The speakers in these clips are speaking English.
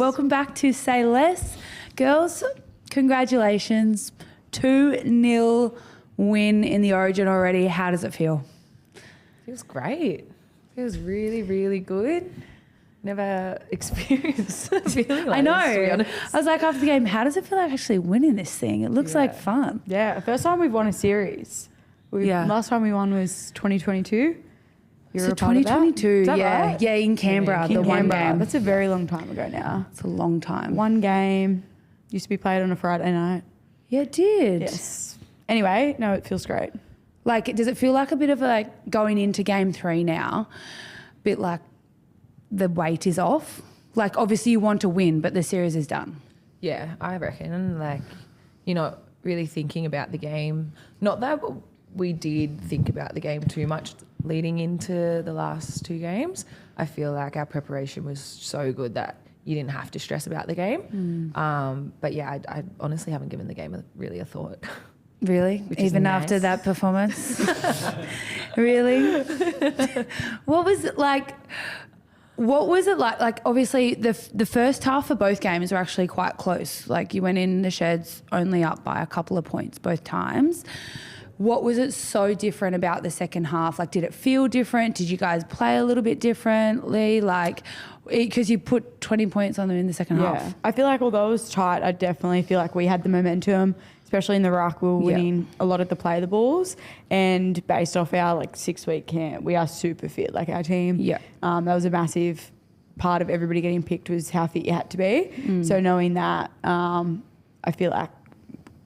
Welcome back to Say Less. Girls, congratulations. 2-0 win in the Origin already. How does it feel? Feels great. Feels really, really good. Never experienced a feeling like I know. this, to be honest. I was like, after the game, how does it feel like actually winning this thing? It looks like fun. Yeah, first time we've won a series. Last time we won was 2022. So 2022, yeah. Right? Yeah, in Canberra, the one game. That's a very long time ago now. It's a long time. One game. Used to be played on a Friday night. Yeah, it did. Yes. Anyway, no, it feels great. Like, does it feel like a bit of like going into game 3 now, a bit like the weight is off? Like, obviously you want to win, but the series is done. Yeah, I reckon. Like, you're not really thinking about the game. Not that we did think about the game too much leading into the last 2 games. I feel like our preparation was so good that you didn't have to stress about the game. But yeah, I honestly haven't given the game really a thought. Really? Even after that performance? Really? What was it like? Like, obviously, the first half of both games were actually quite close. Like, you went in the sheds only up by a couple of points both times. What was it so different about the second half? Like, did it feel different? Did you guys play a little bit differently? Like, because you put 20 points on them in the second half. I feel like although it was tight, I definitely feel like we had the momentum, especially in the ruck. We were winning a lot of the play the balls, and based off our 6-week camp, we are super fit. Like, our team, that was a massive part of everybody getting picked was how fit you had to be. So knowing that, I feel like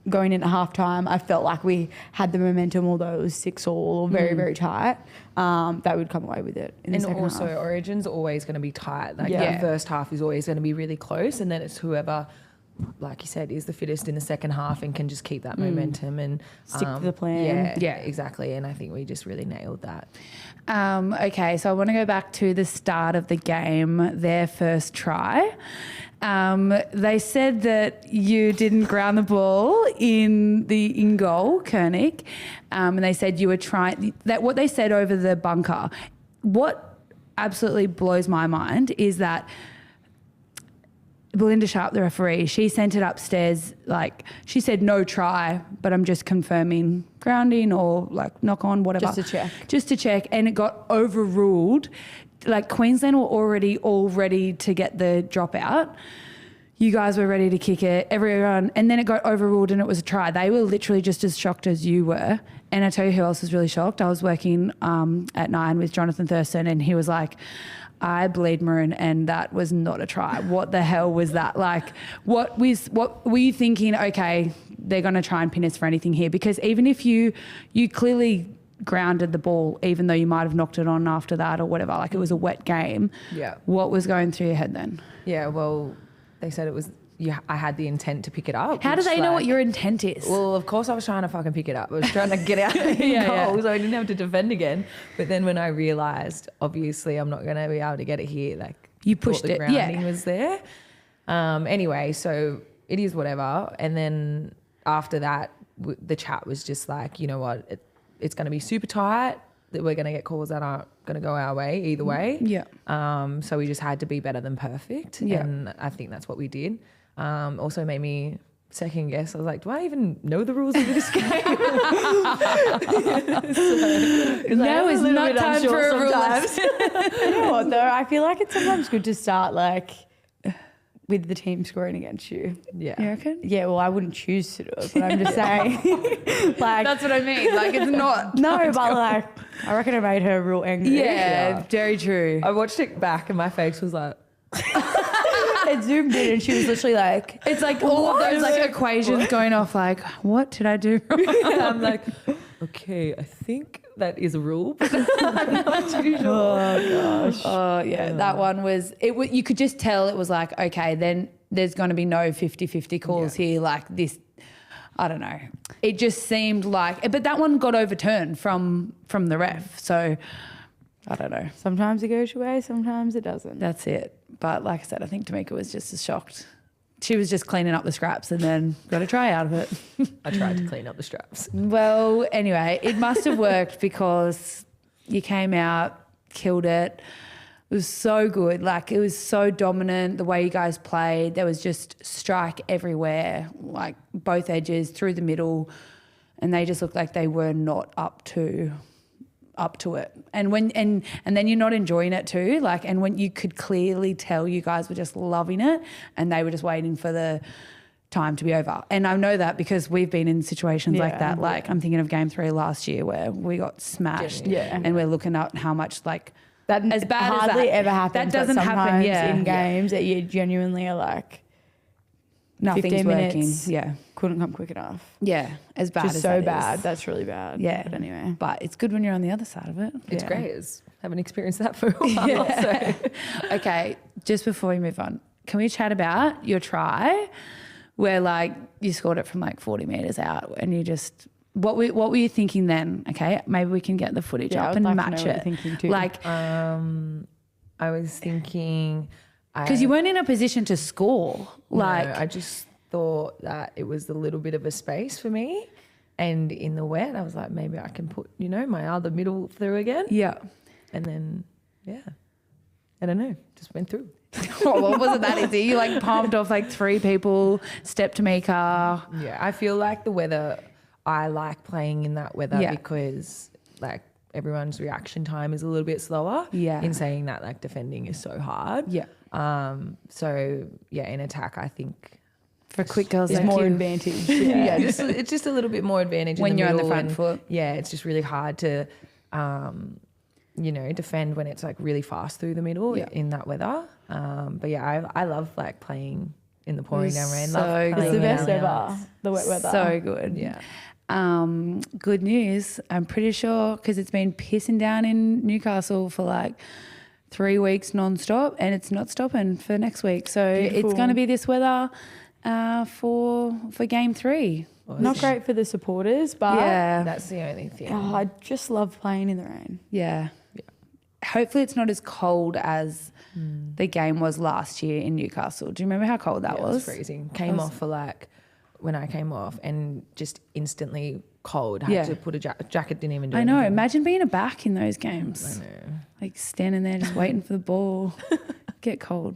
going into halftime, I felt like we had the momentum, although it was 6-all or very, very tight, that would come away with it in the second half. And also, Origin's always going to be tight. Like, the first half is always going to be really close, and then it's whoever, like you said, is the fittest in the second half and can just keep that momentum and stick to the plan. Yeah, exactly. And I think we just really nailed that. Okay, so I want to go back to the start of the game, their first try. They said that you didn't ground the ball in goal, Kernick, and they said you were trying that. What they said over the bunker, what absolutely blows my mind is that Belinda Sharp, the referee, she sent it upstairs. Like, she said no try, but I'm just confirming grounding or like knock on, whatever. Just to check. And it got overruled. Like, Queensland were already all ready to get the dropout. You guys were ready to kick it, everyone, and then it got overruled and it was a try. They were literally just as shocked as you were. And I tell you who else was really shocked. I was working at 9 with Jonathan Thurston, and he was like, I bleed maroon, and that was not a try. What the hell was that? Like, what were you thinking? Okay, they're going to try and pin us for anything here, because even if you clearly grounded the ball, even though you might have knocked it on after that or whatever, like, it was a wet game. Yeah. What was going through your head then? Yeah, well, they said it was. I had the intent to pick it up. How do they know what your intent is? Well, of course I was trying to fucking pick it up. I was trying to get out in goal so I didn't have to defend again. But then when I realised, obviously, I'm not going to be able to get it here, like, you pushed the it. grounding was there. Anyway, so it is whatever. And then after that, the chat was just like, you know what, it's going to be super tight, that we're going to get calls that aren't going to go our way either way. Yeah. So we just had to be better than perfect. Yeah. And I think that's what we did. Also made me second guess. I was like, do I even know the rules of this game? Now is not time for a rule. You know what, though? I feel like it's sometimes good to start like with the team scoring against you. Yeah. You reckon? Yeah, well, I wouldn't choose to do it, but I'm just saying. Like, that's what I mean. Like, it's not. No, but like, I reckon it made her real angry. Yeah, very true. I watched it back and my face was like... It zoomed in and she was literally like... It's like all of those like equations going off, like, what did I do wrong? I'm like, okay, I think that is a rule, but I'm not too sure. Oh, gosh. Oh, yeah, that one was... You could just tell it was like, okay, then there's going to be no 50-50 calls here, like this... I don't know. It just seemed like... But that one got overturned from the ref, so... I don't know. Sometimes it goes your way, sometimes it doesn't. That's it. But like I said, I think Tamika was just as shocked. She was just cleaning up the scraps and then got a try out of it. I tried to clean up the straps. Well, anyway, it must have worked because you came out, killed it. It was so good. Like, it was so dominant, the way you guys played. There was just strike everywhere, like both edges, through the middle, and they just looked like they were not up to it. And when and then you're not enjoying it too. Like, and when you could clearly tell you guys were just loving it and they were just waiting for the time to be over. And I know that because we've been in situations like that. Like, I'm thinking of game 3 last year where we got smashed and we're looking at how much like that as bad hardly as that, ever happens. That doesn't happen in games that you genuinely are like, nothing's 15 working. minutes, Yeah. couldn't come quick enough. Yeah. As bad Just as so that bad. is. That's really bad. Yeah. But anyway. But it's good when you're on the other side of it. It's great. Haven't experienced that for a while. So. Okay. Just before we move on, can we chat about your try where like you scored it from like 40 metres out and you just... What were you thinking then? Okay, maybe we can get the footage up and match it. Like, I was thinking because you weren't in a position to score. Like, no, I just thought that it was a little bit of a space for me, and in the wet, I was like, maybe I can put my other middle through again. Yeah, and then I don't know, just went through. Well, wasn't that easy? You like palmed off like 3 people, stepped to Mika. Yeah, I feel like the weather. I like playing in that weather because like everyone's reaction time is a little bit slower. Yeah. In saying that, like defending is so hard. Yeah. So in attack, I think for quick girls, there's more advantage. Yeah. It's just a little bit more advantage when in the you're on middle the front foot. Yeah, it's just really hard to, defend when it's like really fast through the middle in that weather. But I love like playing in the pouring down rain. It's the best ever. The wet weather. So good. Yeah. Good news. I'm pretty sure because it's been pissing down in Newcastle for like 3 weeks non-stop and it's not stopping for next week. So it's going to be this weather for game 3. Not great for the supporters, but that's the only thing. Oh, I just love playing in the rain. Yeah. Hopefully it's not as cold as the game was last year in Newcastle. Do you remember how cold that was? It was freezing. When I came off and just instantly cold. Had to put a jacket, didn't even do anything. I know. Imagine being a back in those games. I know. Like standing there just waiting for the ball. Get cold.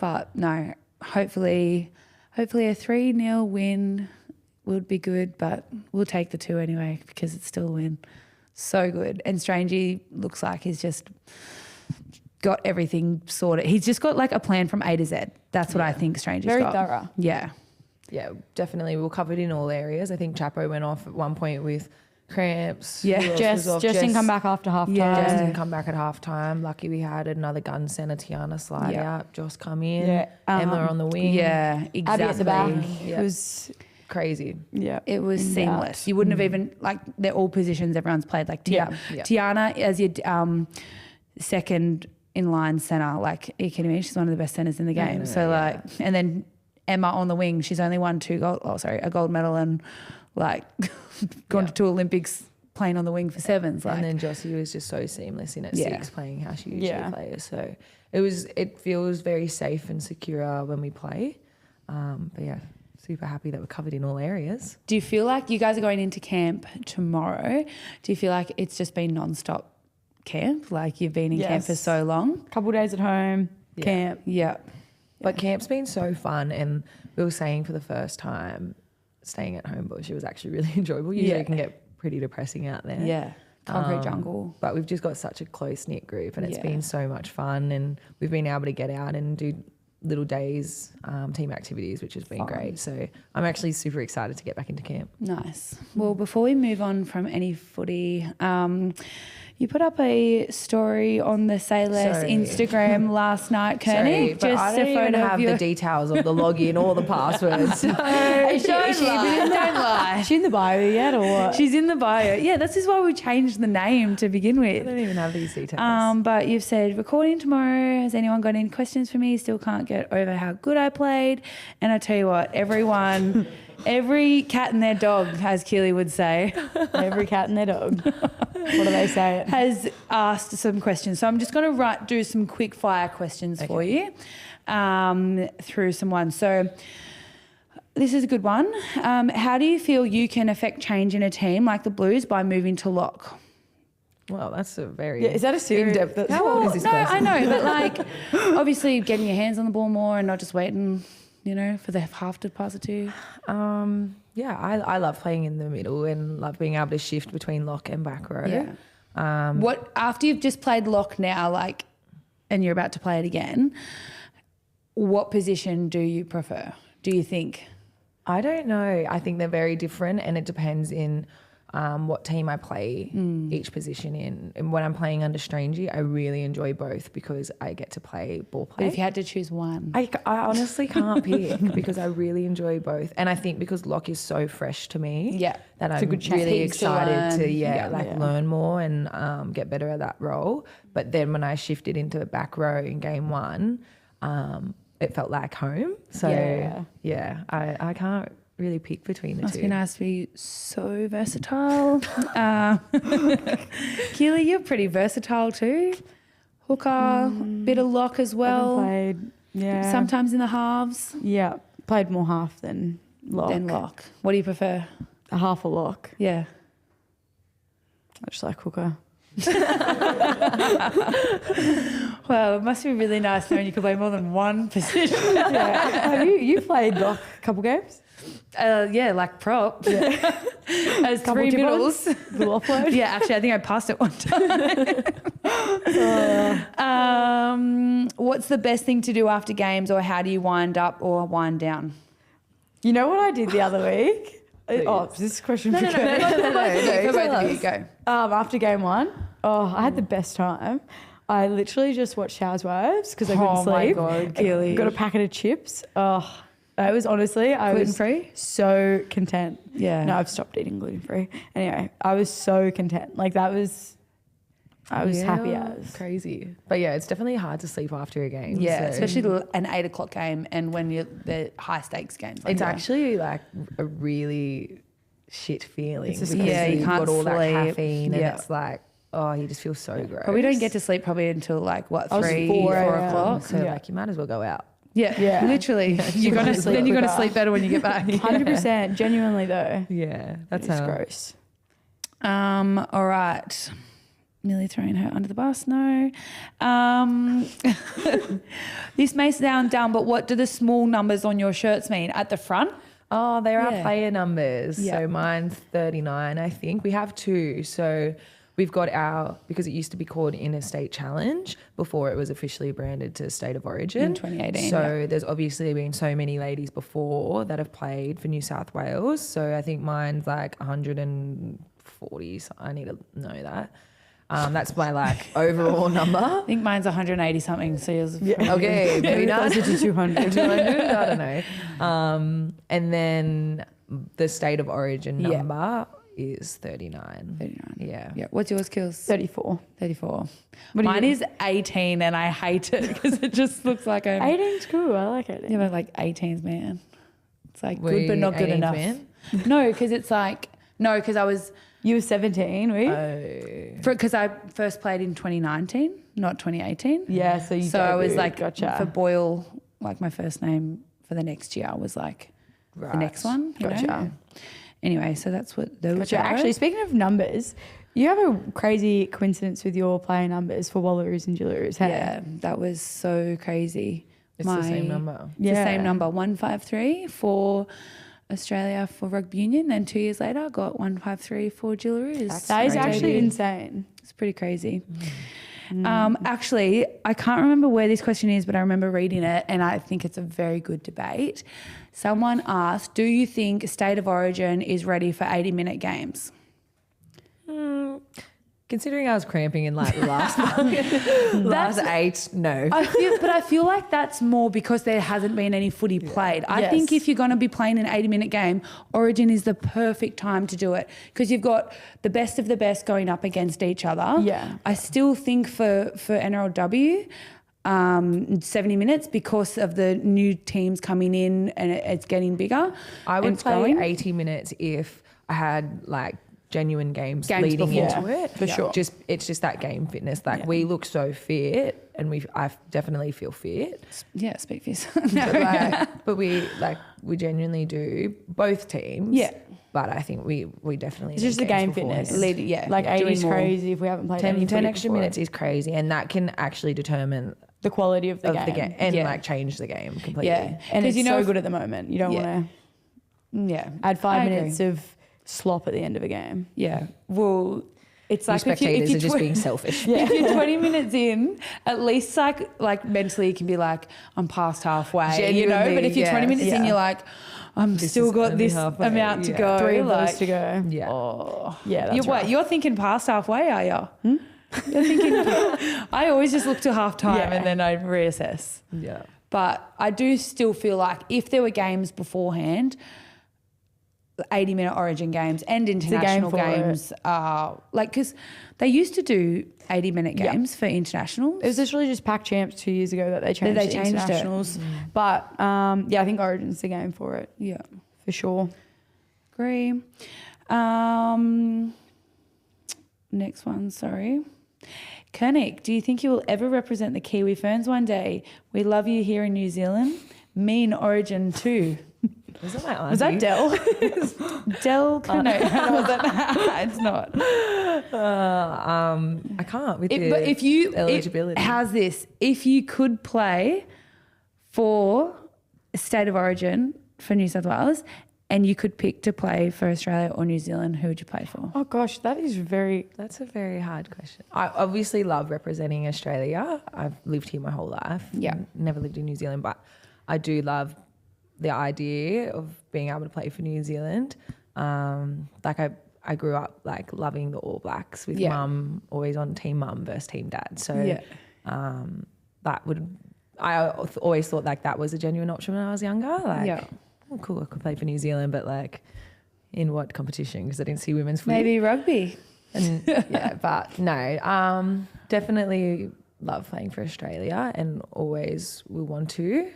But no, hopefully a 3-0 win would be good, but we'll take the 2 anyway because it's still a win. So good. And Strangey looks like he's just got everything sorted. He's just got like a plan from A to Z. That's what I think Strangey's got. Very thorough. Yeah, definitely. We were covered in all areas. I think Chapo went off at one point with cramps. Yeah, Jess didn't come back after half time. Jess didn't come back at half time. Lucky we had another gun centre, Tiana slide out. Joss come in. Yeah. Emma on the wing. Yeah, exactly. Abby at the back. It was crazy. Yeah, it was seamless. You wouldn't have even like they're all positions everyone's played. Like Tiana as your second in line centre. Like, are you kidding me? She's one of the best centres in the game. And then Emma on the wing. She's only won a gold medal and like gone to 2 Olympics playing on the wing for sevens. Like. And then Jossie was just so seamless in at 6 playing how she usually plays. So it feels very safe and secure when we play. But super happy that we're covered in all areas. Do you feel like you guys are going into camp tomorrow? Do you feel like it's just been non-stop camp? Like you've been in camp for so long? Couple days at home, camp. Yeah. But camp's been so fun, and we were saying for the first time staying at home bush, it was actually really enjoyable. Usually it can get pretty depressing out there. Yeah. Concrete jungle. But we've just got such a close-knit group and it's been so much fun, and we've been able to get out and do little days, team activities, which has been great. So I'm actually super excited to get back into camp. Nice. Well, before we move on from any footy, you put up a story on the Say Less Instagram last night, Kernick. But I don't even have the details of the login or the password. Don't lie. Is she in the bio yet or what? She's in the bio. Yeah, this is why we changed the name to begin with. I don't even have these details. But you've said, recording tomorrow. Has anyone got any questions for me? Still can't get over how good I played. And I tell you what, everyone... Every cat and their dog, as Keeley would say. Every cat and their dog. What do they say? Has asked some questions. So I'm just going to do some quick fire questions for you through some ones. So this is a good one. How do you feel you can affect change in a team like the Blues by moving to lock? Well, that's a very is that a serious in-depth? How old old is this no, person? I know, but like obviously getting your hands on the ball more and not just waiting, for the half to pass it to you. Yeah, I love playing in the middle and love being able to shift between lock and back row. Yeah. What after you've just played lock now, and you're about to play it again, what position do you prefer? Do you think? I don't know. I think they're very different, and it depends in what team I play each position in. And when I'm playing under Strangey, I really enjoy both because I get to play ball play. But if you had to choose one, I honestly can't pick because I really enjoy both. And I think because lock is so fresh to me, that I'm really excited to learn more and get better at that role. But then when I shifted into back row in game one, it felt like home. So I can't really pick between the two. Must be nice to be so versatile. Keeley, you're pretty versatile too. Hooker, bit of lock as well. Played, sometimes in the halves. Yeah, played more half than lock. What do you prefer? A half a lock. Yeah. I just like hooker. Well, it must be really nice knowing you can play more than one position. Have you played lock a couple games? Like prop. Yeah. As couple 3 middles. The offload. Yeah, actually, I think I passed it one time. What's the best thing to do after games, or how do you wind up or wind down? You know what I did the other week? Is this question for No. For both of you, go. After game one, I had the best time. I literally just watched Housewives because I couldn't sleep. Oh my God, Keeley. Got a packet of chips. I was honestly, gluten-free? So content. Yeah. No, I've stopped eating gluten-free. Anyway, I was so content. I was happy as. Crazy. But yeah, it's definitely hard to sleep after a game. Yeah, especially an 8 o'clock game and when you're the high stakes games. It's actually a really shit feeling. It's because you can't got all that sleep. caffeine and it's you just feel so gross. But we don't get to sleep probably until 3, 4 o'clock. So you might as well go out. Yeah, literally. You're gonna sleep better when you get back. 100%. Genuinely though. Yeah, that's gross. All right. Millie throwing her under the bus. No. This may sound dumb, but what do the small numbers on your shirts mean at the front? Oh, they're our player numbers. Yeah. So mine's 39, I think. We have 2. So we've got because it used to be called Interstate Challenge before it was officially branded to State of Origin. In 2018. So there's obviously been so many ladies before that have played for New South Wales. So I think mine's 140. So I need to know that. That's my overall number. I think mine's 180 something. So yours. Okay, maybe not. Closer to 200. 200, I don't know. And then the State of Origin number is 39. 39. Yeah. What's yours, Kills? 34. 34. Mine is 18 and I hate it because it just looks like I'm... 18's cool. I like 18. Yeah, but 18's man. It's good Were but not good 18's enough. man? No, because it's because I was... You were 17, were you? Because I first played in 2019, not 2018. Yeah, so you I was gotcha. for Boyle, my first name for the next year was the next one. Gotcha. Anyway, so that's what those Gotcha. Actually, speaking of numbers, you have a crazy coincidence with your player numbers for Wallaroos and Jillaroos. Hey? Yeah, that was so crazy. It's the same number. It's the same number, 153 for Australia for rugby union. Then 2 years later, got 153 for Jillaroos. That is actually insane. It's pretty crazy. Actually, I can't remember where this question is, but I remember reading it and I think it's a very good debate. Someone asked, do you think State of Origin is ready for 80-minute games? Considering I was cramping in the last last 8, no. I feel like that's more because there hasn't been any footy played. I think if you're going to be playing an 80-minute game, Origin is the perfect time to do it because you've got the best of the best going up against each other. Yeah. I still think for NRLW, 70 minutes because of the new teams coming in and it's getting bigger. I would play 80 minutes if I had genuine games leading before. into it. For sure. It's just that game fitness. We look so fit and I definitely feel fit. Yeah, speak for yourself. But we we genuinely do, both teams. Yeah. But I think we definitely it's just the game fitness. Like 80 is crazy if we haven't played 10 extra minutes is crazy, and that can actually determine the quality of the game. And like change the game completely. Yeah, and it's so good at the moment. You don't want to add 5 minutes of slop at the end of a game. Yeah. Well, it's like spectators are just being selfish. If you're 20 minutes in, at least like mentally you can be like, I'm past halfway, Genuinely, But if you're 20 minutes in, you're like, I'm still got this amount to go. 3 of those to go. Yeah. Oh, yeah, that's right. You're thinking past halfway, are you? You're thinking, I always just look to half time and then I reassess. Yeah. But I do still feel like if there were games beforehand, 80-minute Origin games and international games are like, because they used to do 80-minute games for internationals. It was literally just Pac Champs 2 years ago that they changed to internationals. But I think Origin's the game for it. Yeah, for sure. Agree. Next one, sorry. Kernick, do you think you will ever represent the Kiwi Ferns one day? We love you here in New Zealand. Me in Origin too. Was that my auntie? Was that Del? Del? No, it's not. I can't with but if you eligibility. How's this? If you could play for State of Origin for New South Wales and you could pick to play for Australia or New Zealand, who would you play for? Oh gosh, that's a very hard question. I obviously love representing Australia. I've lived here my whole life. Yeah. Never lived in New Zealand, but I do love the idea of being able to play for New Zealand. Like I grew up like loving the All Blacks with mum, always on team mum versus team dad. So I always thought like that was a genuine option when I was younger. Like, oh, cool, I could play for New Zealand, but like in what competition? Because I didn't see women's footy. Maybe rugby. And but no, definitely love playing for Australia and always will want to.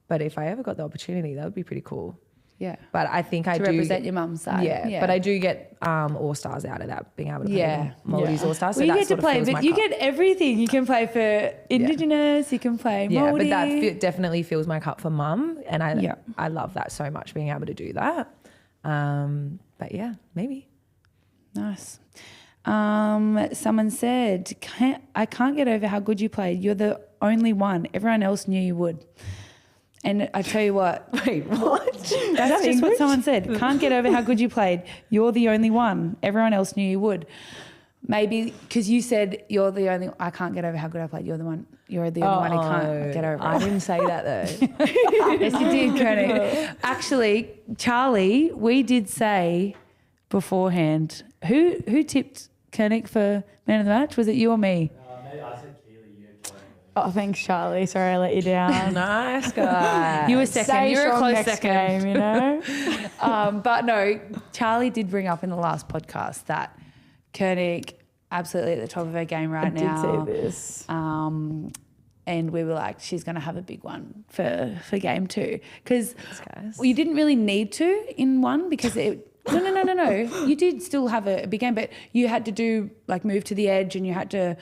But if I ever got the opportunity, that would be pretty cool. Yeah. But I think I do represent your mum's side. Yeah. But I do get All Stars out of that, being able to play Maldives All Stars. So well, you that get to play, but you get everything. You can play for Indigenous, you can play Māori. But that definitely fills my cup for mum, and I love that so much, being able to do that. But yeah, maybe. Nice. Someone said, I can't get over how good you played. You're the only one. Everyone else knew you would. And I tell you what. Wait, what? That's just what someone said. Can't get over how good you played. You're the only one. Everyone else knew you would. Maybe because you said you're the only. I can't get over how good I played. You're the one. You're the only one who can't get over it. I didn't say that though. Yes, you did, Kernick. Actually, Charlie, we did say beforehand. Who tipped Kernick for man of the match? Was it you or me? Maybe I said Keeley. You had Kernick. Oh, thanks, Charlie. Sorry I let you down. Nice guy. You were second. You were a close second. Game, you know? But no, Charlie did bring up in the last podcast that Kernick absolutely at the top of her game now. I did say this. And we were like, she's going to have a big one for game 2. Because you didn't really need to in one because it... No. You did still have a big game, but you had to do move to the edge, and you had to.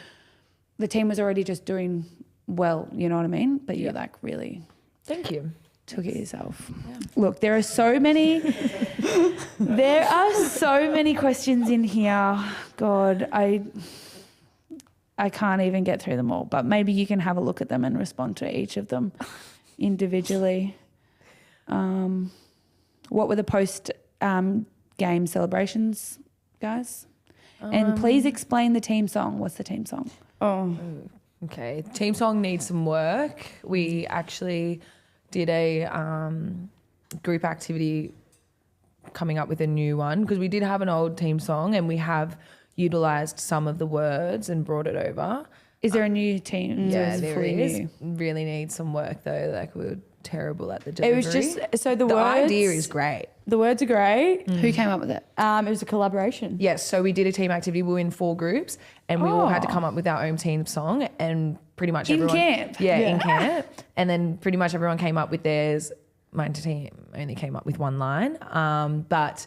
The team was already just doing well, you know what I mean? But you really. Thank you. Took it yourself. Yeah. Look, there are so many. There are so many questions in here. God, I can't even get through them all. But maybe you can have a look at them and respond to each of them individually. What were the post? Game celebrations, guys? And please explain the team song. What's the team song? Oh. Okay. Team song needs some work. We actually did a group activity coming up with a new one because we did have an old team song and we have utilised some of the words and brought it over. Is there a new team? Yeah, there is. New? Really needs some work though. We were terrible at the delivery. It was just the words, idea is great. The words are great. Who came up with it? It was a collaboration. Yes, so we did a team activity. We were in 4 groups, and we all had to come up with our own team song. And pretty much everyone camp. Yeah, in camp. And then pretty much everyone came up with theirs. My team only came up with 1 line, but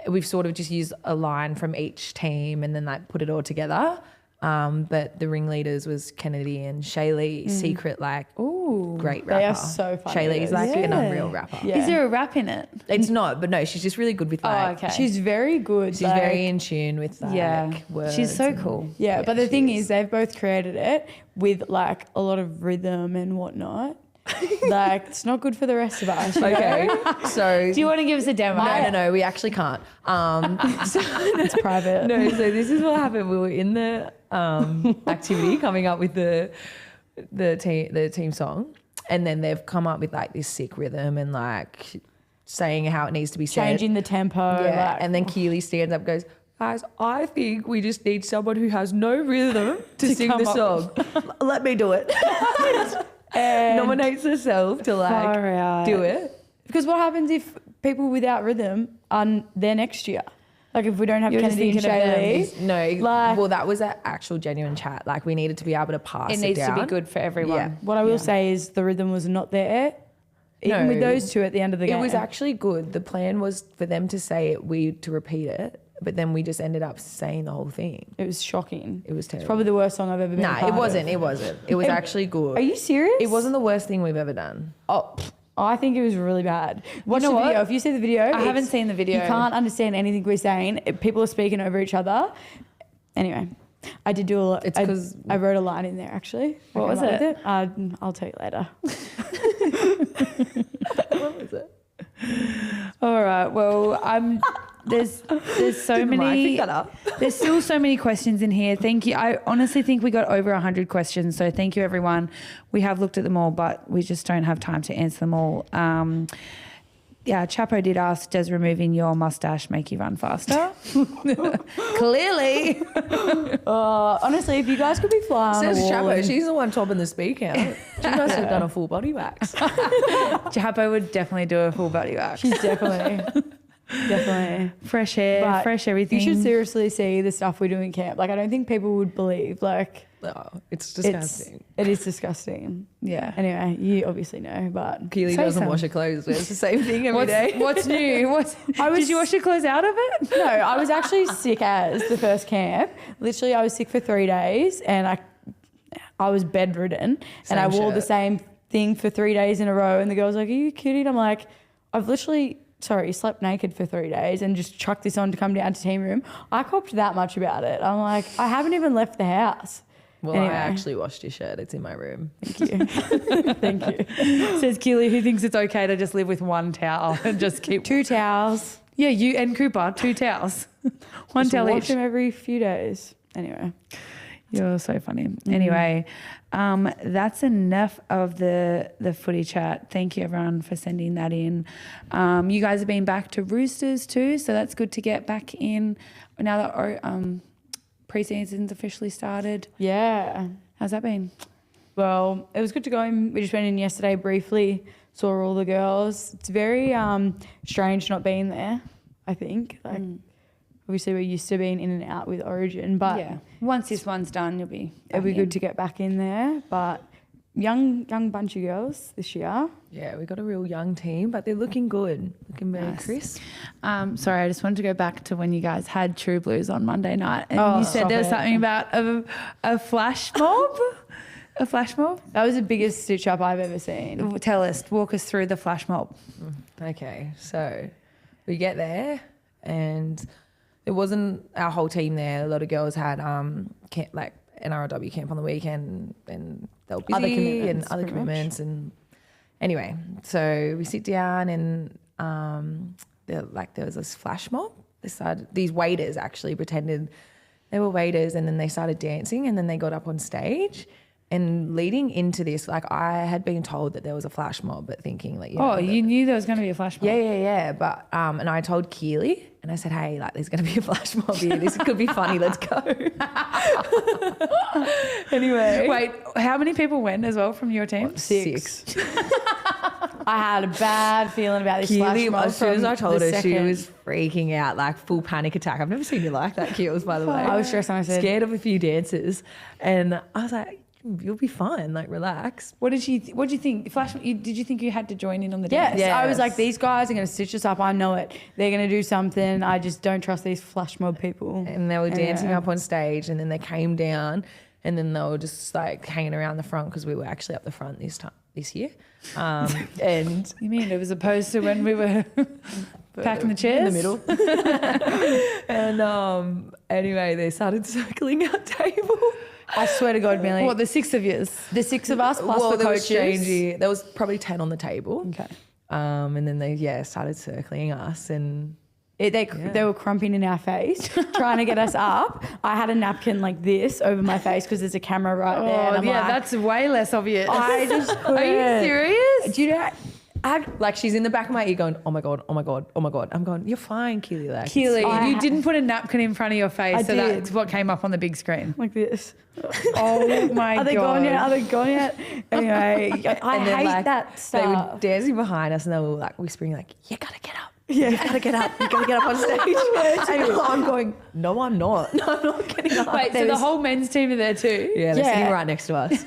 we've sort of just used a line from each team and then put it all together. But the ringleaders was Kennedy and Shaylee, secret great rapper. They are so funny. Shaylee's like an unreal rapper. Yeah. Is there a rap in it? It's not, but no, she's just really good with okay. She's very good. She's very in tune with words. She's so cool. Yeah, but the thing is they've both created it with like a lot of rhythm and whatnot. Like it's not good for the rest of us. Okay, so do you want to give us a demo? No, we actually can't. So, it's private. No, so this is what happened. We were in the activity coming up with the team song, and then they've come up with like this sick rhythm and like saying how it needs to be said, changing the tempo. Yeah, like, and then Keeley stands up and goes, guys, I think we just need someone who has no rhythm to sing the song. Let me do it. And nominates herself to like do it. Because what happens if people without rhythm are there next year? Like if we don't have Kennedy and Shaylee. No, well that was an actual genuine chat. Like we needed to be able to pass it down. It needs to be good for everyone. Yeah. What I will say is the rhythm was not there. Even with those two at the end of the game. It was actually good. The plan was for them to say it, to repeat it. But then we just ended up saying the whole thing. It was shocking. It was terrible. It's probably the worst song I've ever been a part it wasn't. of. It wasn't. It was actually good. Are you serious? It wasn't the worst thing we've ever done. Oh, I think it was really bad. Watch know the video. what? If you see the video, I haven't seen the video. You can't understand anything we're saying. People are speaking over each other. Anyway, I did do a lot. It's because I wrote a line in there actually. What was it? I'll tell you later. What was it? All right. Well, there's so many. There's still so many questions in here. Thank you. I honestly think we got over 100 questions. So thank you, everyone. We have looked at them all, but we just don't have time to answer them all. Yeah, Chapo did ask, does removing your mustache make you run faster? Clearly. Honestly, if you guys could be flying on Says a wall. Chapo, she's the one topping the speak out. She must have done a full body wax. Chapo would definitely do a full body wax. She's definitely Fresh hair, but fresh everything. You should seriously see the stuff we do in camp. Like I don't think people would believe. Like it's disgusting. It is disgusting. Yeah. Anyway, you obviously know, but Keeley doesn't wash her clothes. It's the same thing every day. What's new? Did you wash your clothes out of it? No, I was actually sick as the first camp. Literally, I was sick for 3 days, and I was bedridden, and I wore the same thing for 3 days in a row. And the girl's like, "Are you kidding?" I'm like, "I've literally." Slept naked for 3 days and just chucked this on to come down to team room. I copped that much about it. I'm like, I haven't even left the house. Well, anyway. I actually washed your shirt. It's in my room. Thank you. Thank you. Says Keeley, who thinks it's okay to just live with one towel and just keep 2 towels. Yeah, you and Cooper, 2 towels. One just towel wash each. them every few days. Anyway. You're so funny. Anyway, that's enough of the footy chat. Thank you, everyone, for sending that in. You guys have been back to Roosters too, so that's good to get back in now that pre-season's officially started. Yeah. How's that been? Well, it was good to go in. We just went in yesterday briefly, saw all the girls. It's very strange not being there, I think. Like, obviously, we're used to being in and out with Origin, but yeah, once this one's done, it'll be good to get back in there. But young bunch of girls this year. Yeah, we got a real young team, but they're looking good, looking very crisp. Sorry, I just wanted to go back to when you guys had True Blues on Monday night, and you said there was something about a flash mob. A flash mob? That was the biggest stitch up I've ever seen. Walk us through the flash mob. Okay, so we get there and it wasn't our whole team there. A lot of girls had camp, like NRLW camp on the weekend, and they were busy other commitments. And anyway, so we sit down and there was this flash mob. These waiters actually pretended they were waiters, and then they started dancing, and then they got up on stage. And leading into this, like I had been told that there was a flash mob, but thinking like, you knew there was going to be a flash mob. Yeah. But and I told Keeley, and I said, hey, like there's going to be a flash mob here. This could be funny. Let's go. Anyway, wait, how many people went as well from your team? 6. I had a bad feeling about this flash mob. As soon as I told her, she was freaking out, like full panic attack. I've never seen you like that, Keels, by the way. I was stressed when I said. Scared of a few dancers. And I was like, you'll be fine. Like, relax. What did you think? Did you think you had to join in on the dance? Yes. I was like, these guys are going to stitch us up. I know it. They're going to do something. I just don't trust these flash mob people. And they were dancing up on stage, and then they came down, and then they were just like hanging around the front because we were actually up the front this year. And you mean it was opposed to when we were packing the chairs in the middle? And anyway, they started circling our table. I swear to God, Millie. What, the 6 of yous? The 6 of us plus well, the coaches. There was probably 10 on the table. Okay. And then they started circling us, and They were crumping in our face, trying to get us up. I had a napkin like this over my face because there's a camera right there. And I'm like, that's way less obvious. I just couldn't. Are you serious? Do you know? like she's in the back of my ear going, oh my God, oh my God, oh my God. I'm going, you're fine, Keeley. Like, Keeley, you didn't put a napkin in front of your face, so did. that's what came up on the big screen. Like this. Oh my God. Are they gone yet? Are they gone yet? Anyway, I hate that stuff. They were dancing behind us, and they were like whispering, like, you gotta get up. Yeah. You gotta get up. You gotta get up on stage. And I'm going, no, I'm not. No, I'm not getting up. Wait, so the whole men's team are there too? Yeah, they're sitting right next to us.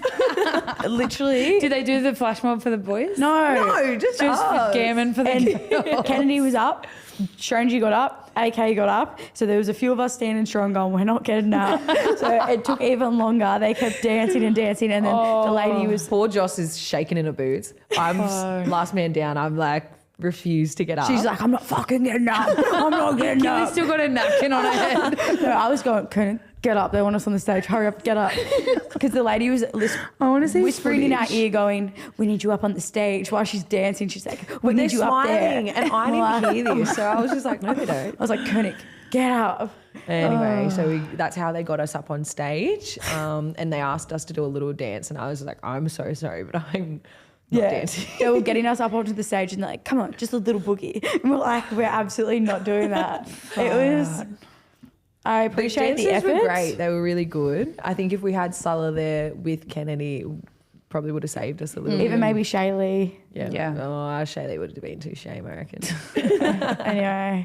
Literally. Did they do the flash mob for the boys? No, just for gammon for the girls. Kennedy was up. Strangy got up. AK got up. So there was a few of us standing strong going, we're not getting up. So it took even longer. They kept dancing and dancing. And then the lady was... Poor Joss is shaking in her boots. I'm last man down. I'm like... refused to get up. She's like, I'm not fucking getting up. I'm not getting up. Keely's still got a napkin on her head. No, I was going, Kernick, get up. They want us on the stage. Hurry up, get up. Because the lady was whispering in our ear going, we need you up on the stage. While she's dancing, she's like, we need you up there. And I didn't hear this. So I was just like, no, they don't. I was like, Kernick, get up. Anyway, so that's how they got us up on stage. And they asked us to do a little dance. And I was like, I'm so sorry, but I'm... dancing. They were getting us up onto the stage and they're like, come on, just a little boogie. And we're like, we're absolutely not doing that. It was, I appreciate the efforts. Were great. They were really good. I think if we had Sulla there with Kennedy, probably would have saved us a little bit. Even maybe Shaylee. Yeah. Oh, Shaylee would have been too shame, I reckon. Anyway.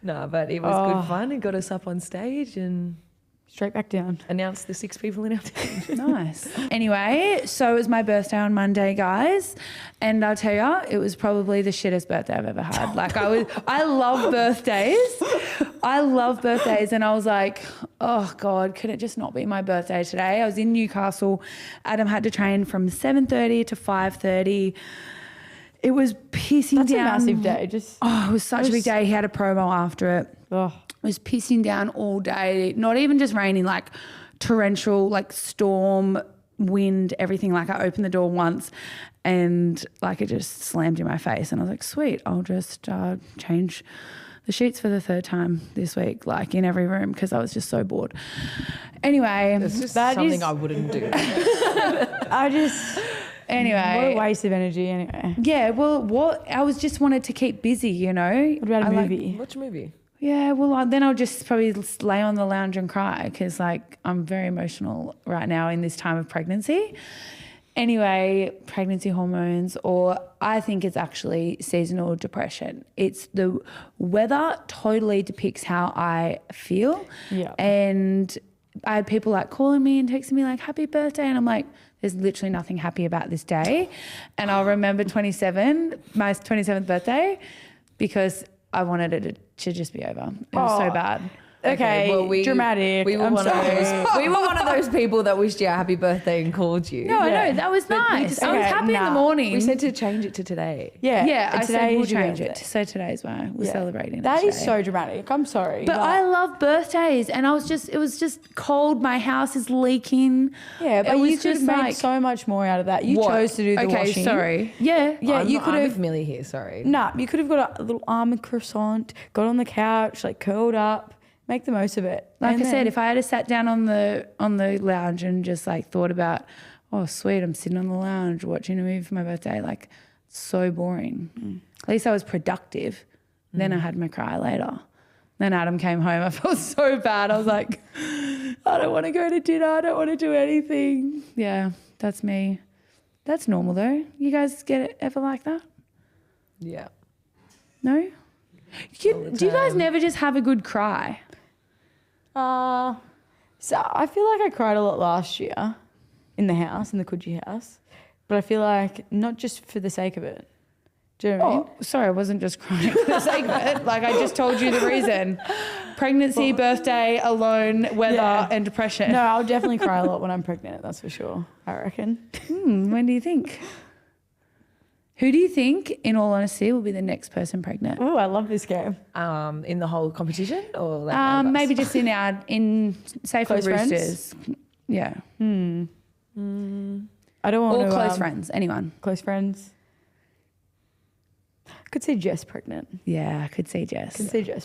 No, but it was good fun. It got us up on stage and... straight back down. Announced the 6 people in our team. Nice. Anyway, so it was my birthday on Monday, guys. And I'll tell you, it was probably the shittest birthday I've ever had. Like I love birthdays. I love birthdays. And I was like, oh God, could it just not be my birthday today? I was in Newcastle. Adam had to train from 7:30 to 5:30. It was pissing down. That's a massive day. It was such a big day. He had a promo after it. Oh. It was pissing down all day, not even just raining, like torrential, like storm, wind, everything. Like I opened the door once and like it just slammed in my face and I was like, sweet, I'll just change the sheets for the 3rd time this week, like in every room because I was just so bored. Anyway. It's just something I wouldn't do. Anyway. What a waste of energy anyway. Yeah, well, I was just wanted to keep busy, you know. What about a movie? Watch a movie. Yeah, well, then I'll just probably lay on the lounge and cry because, like, I'm very emotional right now in this time of pregnancy. Anyway, pregnancy hormones, or I think it's actually seasonal depression. It's the weather totally depicts how I feel. Yeah. And I had people, like, calling me and texting me, like, happy birthday. And I'm like, there's literally nothing happy about this day. And I'll remember my 27th birthday because I wanted it to just be over. It was so bad. Okay, well, dramatic. We were one of those people that wished you a happy birthday and called you. No, I know. That was nice. I was happy in the morning. We said to change it to today. Yeah. I said we'll change it. So today's why we're celebrating. That is so dramatic. I'm sorry. But I love birthdays and it was just cold. My house is leaking. Yeah, but you could have made so much more out of that. You chose to do the washing. Okay, sorry. Yeah. You could have Millie here, sorry. Nah, you could have got a little almond croissant, got on the couch, like curled up. Make the most of it. Like I said, if I had sat down on the lounge and just like thought about, oh sweet, I'm sitting on the lounge watching a movie for my birthday, like so boring. At least I was productive. Then I had my cry later. Then Adam came home. I felt so bad. I was like, I don't want to go to dinner. I don't want to do anything. Yeah, that's me. That's normal though. You guys get it ever like that? Yeah. No? Do you guys never just have a good cry? So I feel like I cried a lot last year. in the house, in the Coogee house. But I feel like not just for the sake of it. Do you know what I mean? Sorry, I wasn't just crying for the sake of it. Like I just told you the reason. Pregnancy, birthday, alone, weather and depression. No, I'll definitely cry a lot when I'm pregnant, that's for sure, I reckon. When do you think? Who do you think, in all honesty, will be the next person pregnant? Oh, I love this game. In the whole competition or like maybe just in say for Roosters. Yeah. I don't want to. Or close friends, anyone. Close friends. I could see Jess pregnant. Yeah, I could see Jess.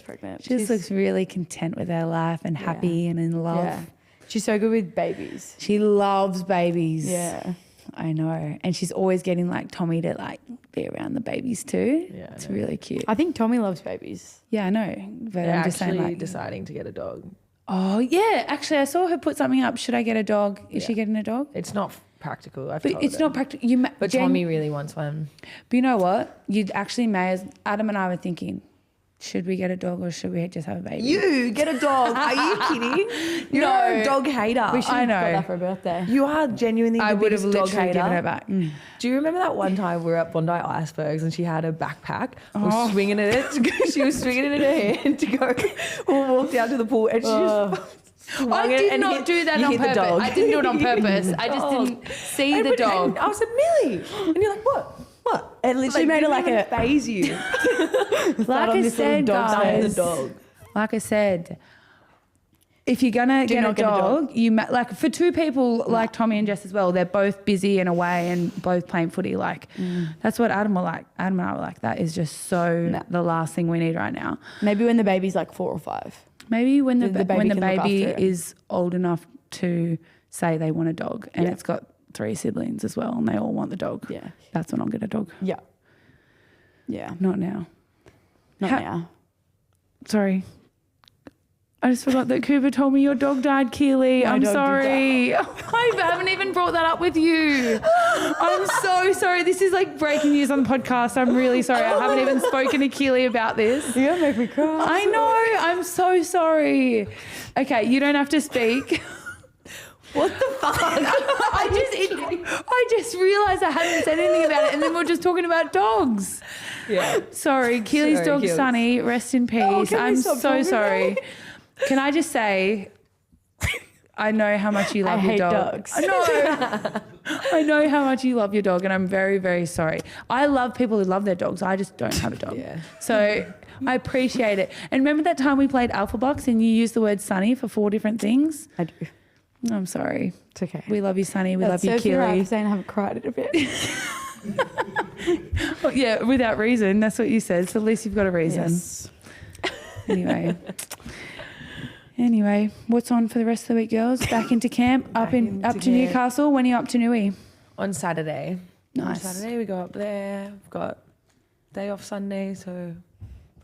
Pregnant. She just looks really content with her life and happy and in love. Yeah. She's so good with babies. She loves babies. Yeah. I know. And she's always getting like Tommy to like be around the babies too. Yeah. It's really cute. I think Tommy loves babies. Yeah, I know. But I'm just saying like deciding to get a dog. Oh yeah. Actually I saw her put something up. Should I get a dog? Is she getting a dog? It's not practical. But it's not practical. But Tommy really wants one. But you know what? You'd actually Adam and I were thinking, should we get a dog or should we just have a baby? You get a dog. Are you kidding? You're a dog hater. We should have got that for a birthday. You are genuinely the biggest dog hater. Given her back. Do you remember that one time we were at Bondi Icebergs and she had a backpack? Was swinging it. She was swinging it in her hand to go. We walked out to the pool and she just... I did not do that on purpose. I didn't do it on purpose. I just didn't see the dog. I said, Millie. And you're like, what? And literally made it like a phase you. Like I said, guys. Like I said, if you're gonna get a dog, you like for two people like Tommy and Jess as well. They're both busy and away and both playing footy. Like that's what Adam were like. Adam and I were like, that is just the last thing we need right now. Maybe when the baby's like 4 or 5. Maybe when the baby is old enough to say they want a dog and it's got 3 siblings as well and they all want the dog. Yeah. That's when I'll get a dog. Yeah. Yeah. Not now. Now. Sorry. I just forgot that Cooper told me your dog died, Keeley. I'm sorry. I haven't even brought that up with you. I'm so sorry. This is like breaking news on the podcast. I'm really sorry. I haven't even spoken to Keeley about this. You're gonna make me cry. I know. I'm so sorry. Okay, you don't have to speak. What the fuck? I just realised I hadn't said anything about it and then we're just talking about dogs. Yeah. Sorry. Keeley's dog, Sunny. Rest in peace. I'm so sorry. Can I just say, I know how much you love your dog. Dogs. I know how much you love your dog and I'm very, very sorry. I love people who love their dogs. I just don't have a dog. Yeah. So I appreciate it. And remember that time we played Alpha Box and you used the word Sunny for 4 different things? I do. I'm sorry. It's okay. We love you, Sunny. We love you, Keeley. I'm saying I haven't cried in a bit. Well, yeah, without reason. That's what you said. So at least you've got a reason. Yes. Anyway, what's on for the rest of the week, girls? Back into camp, up to Newcastle. When are you up to Newey? On Saturday. Nice. On Saturday we go up there. We've got day off Sunday, so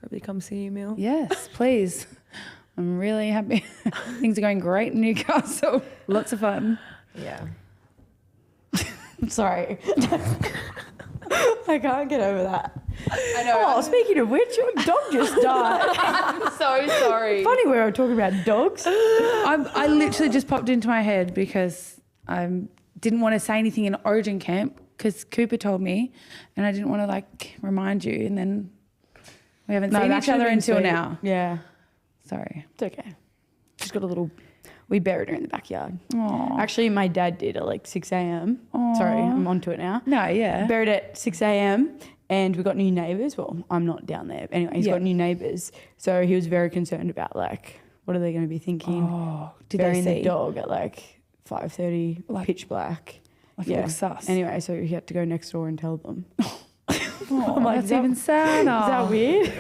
probably come see you, Mill. Yes, please. I'm really happy. Things are going great in Newcastle. Lots of fun. Yeah. I'm sorry. I can't get over that. I know. Oh, speaking of which, your dog just died. I'm so sorry. Funny we were talking about dogs. I literally just popped into my head because I didn't want to say anything in Origin camp because Cooper told me and I didn't want to like remind you and then we haven't seen each other until now. Yeah. Sorry. It's okay. She's got a little... We buried her in the backyard. Aww. Actually, my dad did at like 6 a.m. Sorry, I'm onto it now. No, yeah. Buried at 6 a.m. and we got new neighbours. Well, I'm not down there. Anyway, he's got new neighbours. So he was very concerned about like, what are they going to be thinking? Oh, did burying they see? the dog at like 5:30, like, pitch black. Like it looks sus. Anyway, so he had to go next door and tell them. Oh, like, that's even sadder. Is that weird?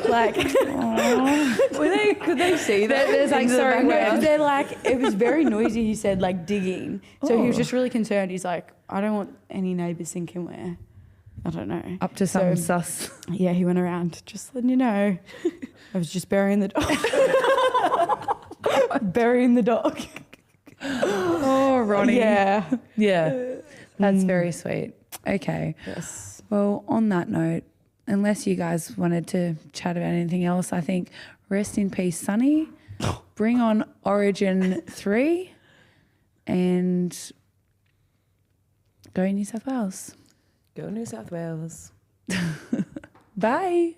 Like, could they see that? There's like, sorry, no, they're like, it was very noisy. He said like digging. So he was just really concerned. He's like, I don't want any neighbours thinking we're, I don't know, up to some sus. Yeah, he went around just letting you know. I was just burying the dog. Burying the dog. Oh, Ronnie. Yeah. That's very sweet. Okay. Yes. Well, on that note, unless you guys wanted to chat about anything else, I think rest in peace, Sunny. Bring on Origin 3 and Go New South Wales. Go New South Wales. Bye.